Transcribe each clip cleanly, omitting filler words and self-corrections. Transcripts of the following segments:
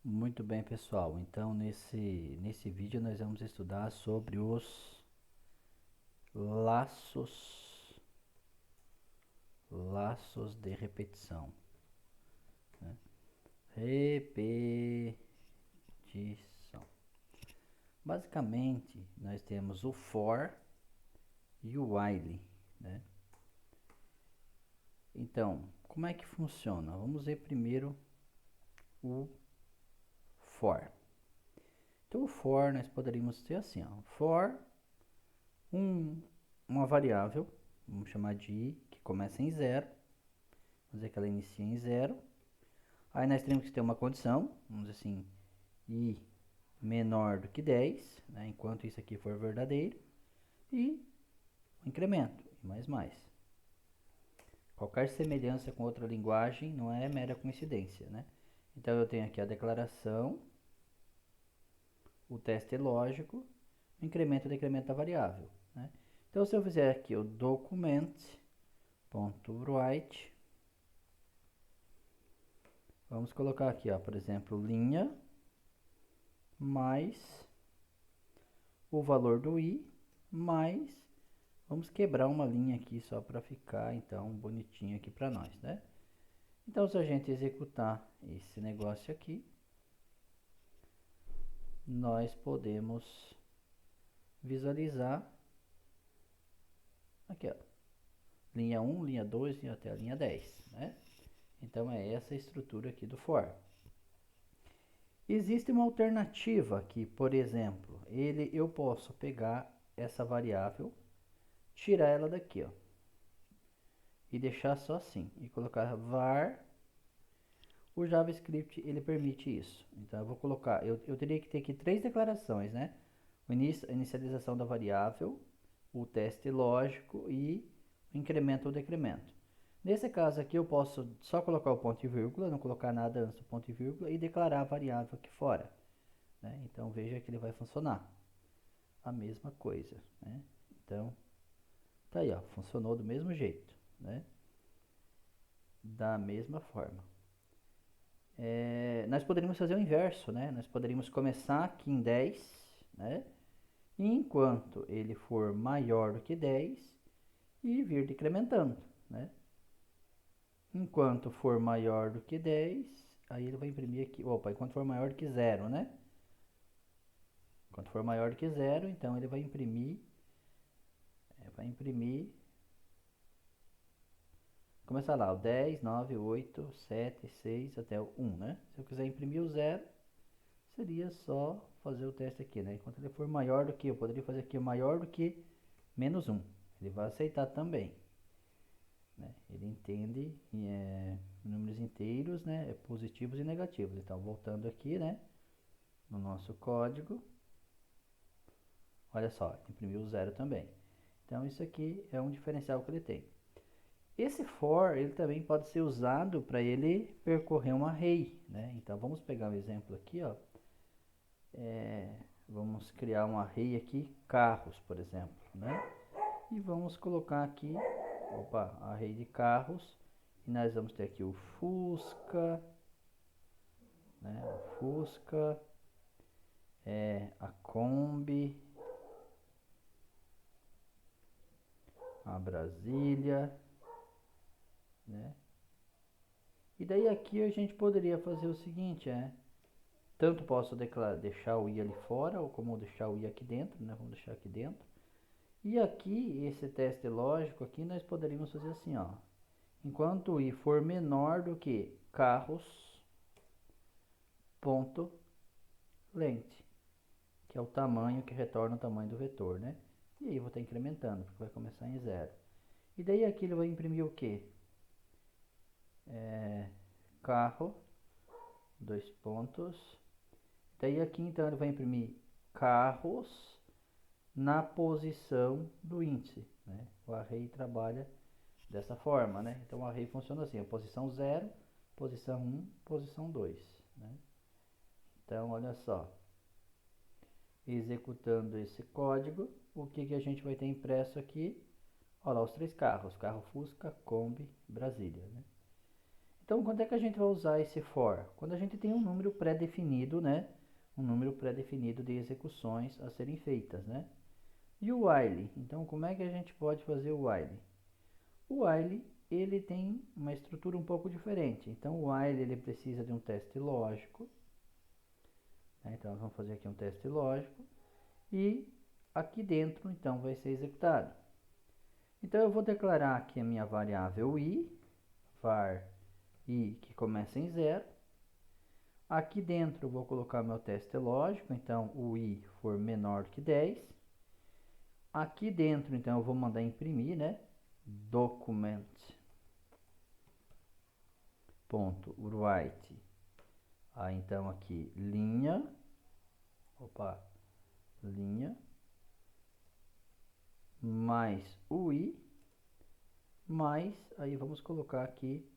Muito bem, pessoal. Então, nesse vídeo nós vamos estudar sobre os laços, laços de repetição, né? Repetição. Basicamente, nós temos o for e o while, né? Então, como é que funciona? Vamos ver primeiro o for. Então, o for nós poderíamos ter assim, ó, for uma variável, vamos chamar de i, que começa em zero. Vamos dizer que ela inicia em zero. Aí nós teremos que ter uma condição, vamos dizer assim, i menor do que 10, né, enquanto isso aqui for verdadeiro, e um incremento, e mais. Qualquer semelhança com outra linguagem não é mera coincidência, né? Então eu tenho aqui a declaração, o teste lógico, o incremento e decremento da variável, né? Então se eu fizer aqui o document.write, vamos colocar aqui, ó, por exemplo, linha mais o valor do i mais, vamos quebrar uma linha aqui só para ficar então bonitinho aqui para nós, né? Então se a gente executar esse negócio aqui, nós podemos visualizar aqui, ó, linha 1, linha 2 e até a linha 10, né? Então é essa a estrutura aqui do for. Existe uma alternativa aqui, por exemplo, eu posso pegar essa variável, tirar ela daqui, ó, e deixar só assim, e colocar var. O JavaScript ele permite isso. Então eu vou colocar, eu teria que ter aqui três declarações, né? A inicialização da variável, o teste lógico e o incremento ou decremento. Nesse caso aqui eu posso só colocar o ponto e vírgula, não colocar nada antes do ponto e vírgula e declarar a variável aqui fora, né? Então veja que ele vai funcionar a mesma coisa, né? Então tá aí, ó, funcionou do mesmo jeito, né? Da mesma forma. Nós poderíamos fazer o inverso, né? Nós poderíamos começar aqui em 10, né? E enquanto ele for maior do que 10 e vir decrementando, né? Enquanto for maior do que 10, aí ele vai imprimir aqui, opa, enquanto for maior do que zero, né? Enquanto for maior do que zero, então ele vai imprimir, começar lá, o 10, 9, 8, 7, 6 até o 1, né? Se eu quiser imprimir o zero, seria só fazer o teste aqui, né? Enquanto ele for maior do que, eu poderia fazer aqui maior do que menos 1. Ele vai aceitar também, né? Ele entende números inteiros, né? Positivos e negativos. Então, voltando aqui, né? No nosso código, olha só, imprimiu o zero também. Então, isso aqui é um diferencial que ele tem. Esse for, ele também pode ser usado para ele percorrer um array, né? Então, vamos pegar um exemplo aqui, ó. Vamos criar um array aqui, carros, por exemplo, né? E vamos colocar aqui, opa, array de carros. E nós vamos ter aqui o Fusca, né? O Fusca, a Kombi, a Brasília, né? E daí aqui a gente poderia fazer o seguinte, tanto posso deixar o i ali fora, ou como deixar o i aqui dentro, né? Vamos deixar aqui dentro. E aqui, esse teste lógico aqui, nós poderíamos fazer assim, ó. Enquanto o i for menor do que carros, ponto, length, que é o tamanho que retorna o tamanho do vetor, né? E aí eu vou estar incrementando, porque vai começar em zero. E daí aqui ele vai imprimir o quê? Carro, dois pontos. Daí aqui então ele vai imprimir carros na posição do índice, né? O array trabalha dessa forma, né? Então o array funciona assim, a posição 0, posição 1, posição 2, né? Então olha só, executando esse código, o que a gente vai ter impresso aqui? Olha lá os três carros, carro Fusca, Kombi, Brasília, né? Então, quando é que a gente vai usar esse for? Quando a gente tem um número pré-definido, né? Um número pré-definido de execuções a serem feitas, né? E o while? Então, como é que a gente pode fazer o while? O while, ele tem uma estrutura um pouco diferente. Então, o while, ele precisa de um teste lógico, né? Então, nós vamos fazer aqui um teste lógico. E aqui dentro, então, vai ser executado. Então, eu vou declarar aqui a minha variável i, var i, que começa em 0. Aqui dentro eu vou colocar meu teste lógico, então o i for menor que 10. Aqui dentro, então, eu vou mandar imprimir, né? Document.write. Então aqui linha, linha, mais o i, mais, aí vamos colocar aqui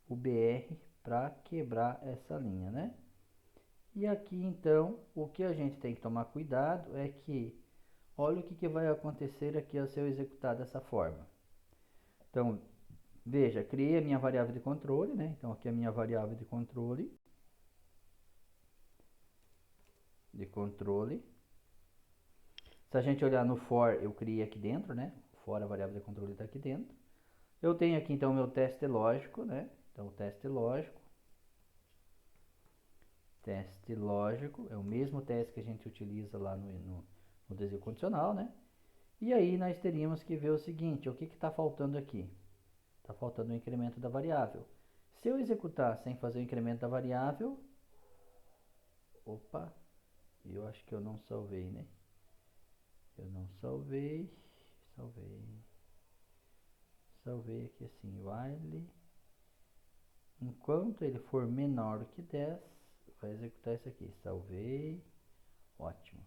o br para quebrar essa linha, né? E aqui então, o que a gente tem que tomar cuidado é que, olha o que vai acontecer aqui ao ser executado dessa forma. Então, veja, criei a minha variável de controle, né? Então aqui é a minha variável de controle. Se a gente olhar no for, eu criei aqui dentro, né? For, a variável de controle está aqui dentro. Eu tenho aqui então o meu teste lógico, né? Então o teste lógico é o mesmo teste que a gente utiliza lá no desenho condicional, né? E aí nós teríamos que ver o seguinte, o que está faltando aqui? Está faltando o incremento da variável. Se eu executar sem fazer o incremento da variável, eu acho que eu não salvei, né? Eu não salvei, salvei aqui assim, while, enquanto ele for menor que 10, vai executar isso aqui, salvei, ótimo.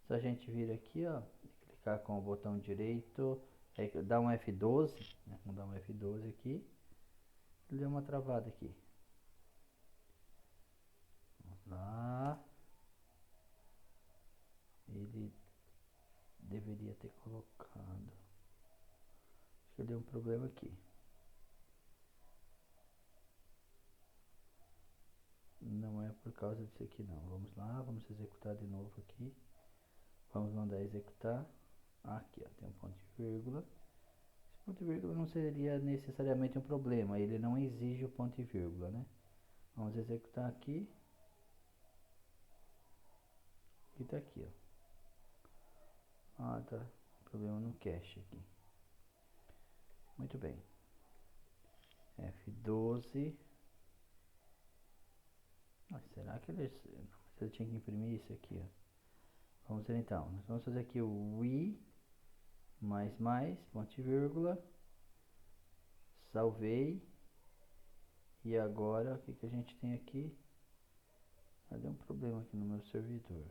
Se a gente vir aqui, ó, clicar com o botão direito, aí dá um F12, né? Vamos dar um F12 aqui, ele deu uma travada aqui. Vamos lá, ele deveria ter colocado, acho que deu um problema aqui. Não é por causa disso aqui não. Vamos lá, vamos executar de novo aqui. Vamos mandar executar. Aqui, ó, tem um ponto e vírgula. Esse ponto e vírgula não seria necessariamente um problema. Ele não exige o ponto e vírgula, né? Vamos executar aqui. E tá aqui, ó. Ah, tá. Problema no cache aqui. Muito bem. F12. Ah, será que ele... Eu tinha que imprimir isso aqui, ó. Vamos ver então. Nós vamos fazer aqui o i mais, ponto e vírgula. Salvei. E agora, o que, que a gente tem aqui? Deu um problema aqui no meu servidor.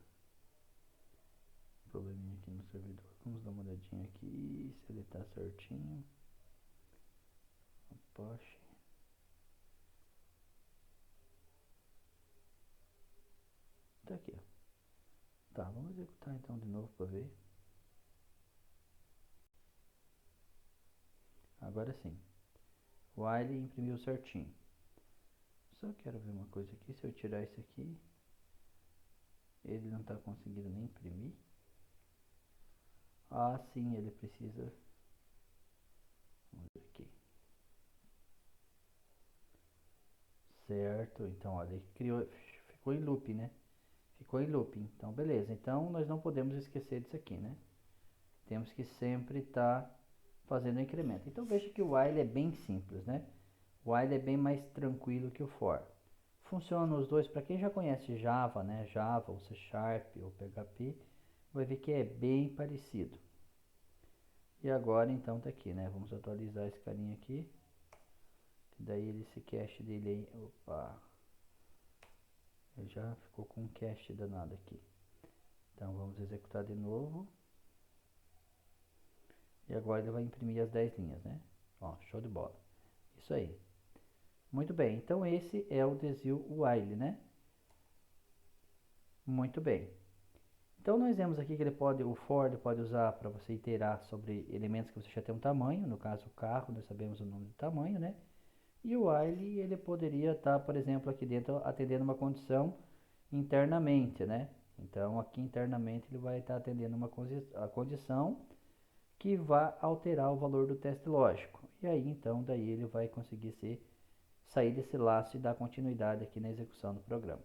Probleminha aqui no servidor. Vamos dar uma olhadinha aqui, se ele tá certinho. Poxa. Tá aqui, ó. Tá, vamos executar então de novo para ver. Agora sim. O while imprimiu certinho. Só quero ver uma coisa aqui. Se eu tirar isso aqui, ele não está conseguindo nem imprimir. Ah, sim, ele precisa. Vamos ver aqui. Certo, então olha, ele criou, ficou em loop, né? Ficou em looping. Então, beleza. Então, nós não podemos esquecer disso aqui, né? Temos que sempre estar fazendo incremento. Então, veja que o while é bem simples, né? O while é bem mais tranquilo que o for. Funciona os dois. Para quem já conhece Java, né? Java, ou C Sharp, ou PHP, vai ver que é bem parecido. E agora, então, tá aqui, né? Vamos atualizar esse carinha aqui. Daí, esse cache dele aí... Opa! Ele já ficou com um cache danado aqui. Então, vamos executar de novo. E agora ele vai imprimir as 10 linhas, né? Ó, show de bola. Isso aí. Muito bem, então esse é o desvio while, né? Muito bem. Então nós vemos aqui que o for ele pode usar para você iterar sobre elementos que você já tem um tamanho, no caso o carro, nós sabemos o nome do tamanho, né? E o while ele poderia estar, por exemplo, aqui dentro atendendo uma condição internamente, né? Então aqui internamente ele vai estar atendendo a condição que vai alterar o valor do teste lógico. E aí então daí ele vai conseguir sair desse laço e dar continuidade aqui na execução do programa.